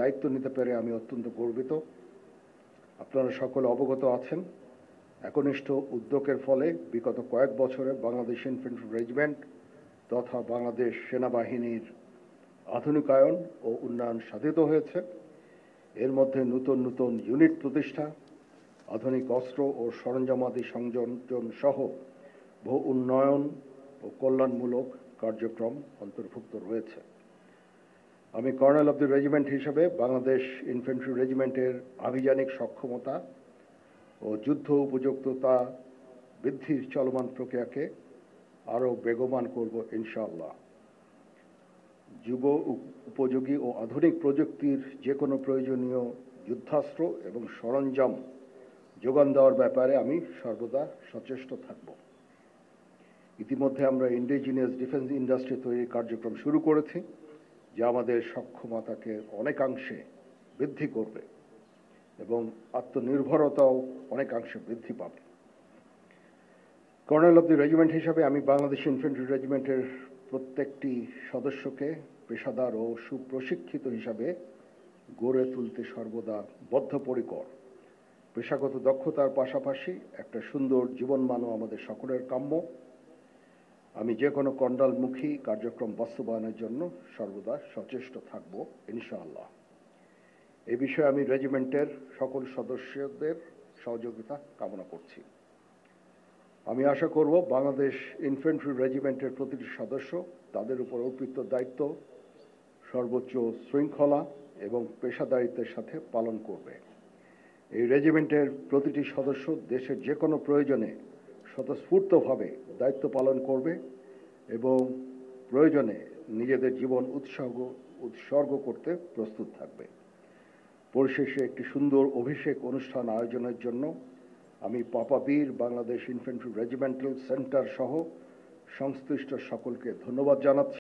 দায়িত্ব নিতে পেরে আমি অত্যন্ত গর্বিত। আপনারা সকলে অবগত আছেন, একনিষ্ঠ উদ্যোগের ফলে বিগত কয়েক বছরে বাংলাদেশ ইনফ্যান্ট্রি রেজিমেন্ট তথা বাংলাদেশ সেনাবাহিনীর আধুনিকায়ন ও উন্নয়ন সাধিত হয়েছে। এর মধ্যে নতুন নতুন ইউনিট প্রতিষ্ঠা, আধুনিক অস্ত্র ও সরঞ্জামাদি সংযোজন সহ বহু উন্নয়ন ও কল্যাণমূলক কার্যক্রম অন্তর্ভুক্ত রয়েছে। আমি কর্নেল অব দ্য রেজিমেন্ট হিসেবে বাংলাদেশ ইনফ্যান্ট্রি রেজিমেন্টের আভিযানিক সক্ষমতা ও যুদ্ধ উপযুক্ততা বৃদ্ধির চলমান প্রক্রিয়াকে আরও বেগবান করব ইনশাআল্লাহ। যুগ উপযোগী ও আধুনিক প্রযুক্তির যে কোনো প্রয়োজনীয় যুদ্ধাস্ত্র এবং সরঞ্জাম যোগান দেওয়ার ব্যাপারে আমি সর্বদা সচেষ্ট থাকব। ইতিমধ্যে আমরা ইন্ডিজিনিয়াস ডিফেন্স ইন্ডাস্ট্রি তৈরির কার্যক্রম শুরু করেছি, যা আমাদের সক্ষমতাকে অনেকাংশে বৃদ্ধি করবে এবং আত্মনির্ভরতাও অনেকাংশে বৃদ্ধি পাবে। কর্নেল অব দ্য রেজিমেন্ট হিসাবে আমি বাংলাদেশ ইনফ্যান্ট্রি রেজিমেন্টের প্রত্যেকটি সদস্যকে পেশাদার ও সুপ্রশিক্ষিত হিসাবে গড়ে তুলতে সর্বদা বদ্ধপরিকর। পেশাগত দক্ষতার পাশাপাশি একটা সুন্দর জীবনমানও আমাদের সকলের কাম্য। আমি যে কোনো কণ্ডালমুখী কার্যক্রম বাস্তবায়নের জন্য সর্বদা সচেষ্ট থাকব ইনশাআল্লাহ। এই বিষয়ে আমি রেজিমেন্টের সকল সদস্যদের সহযোগিতা কামনা করছি। আমি আশা করব বাংলাদেশ ইনফ্যান্ট্রি রেজিমেন্টের প্রতিটি সদস্য তাদের উপর অর্পিত দায়িত্ব সর্বোচ্চ শৃঙ্খলা এবং পেশাদারিত্বের সাথে পালন করবে। এই রেজিমেন্টের প্রতিটি সদস্য দেশের যে কোনো প্রয়োজনে স্বতঃস্ফূর্তভাবে দায়িত্ব পালন করবে এবং প্রয়োজনে নিজেদের জীবন উৎসর্গ করতে প্রস্তুত থাকবে। পরিশেষে একটি সুন্দর অভিষেক অনুষ্ঠান আয়োজনের জন্য আমি পাপাবীর বাংলাদেশ ইনফ্যান্ট্রি রেজিমেন্টাল সেন্টার সহ সংশ্লিষ্ট সকলকে ধন্যবাদ জানাচ্ছি।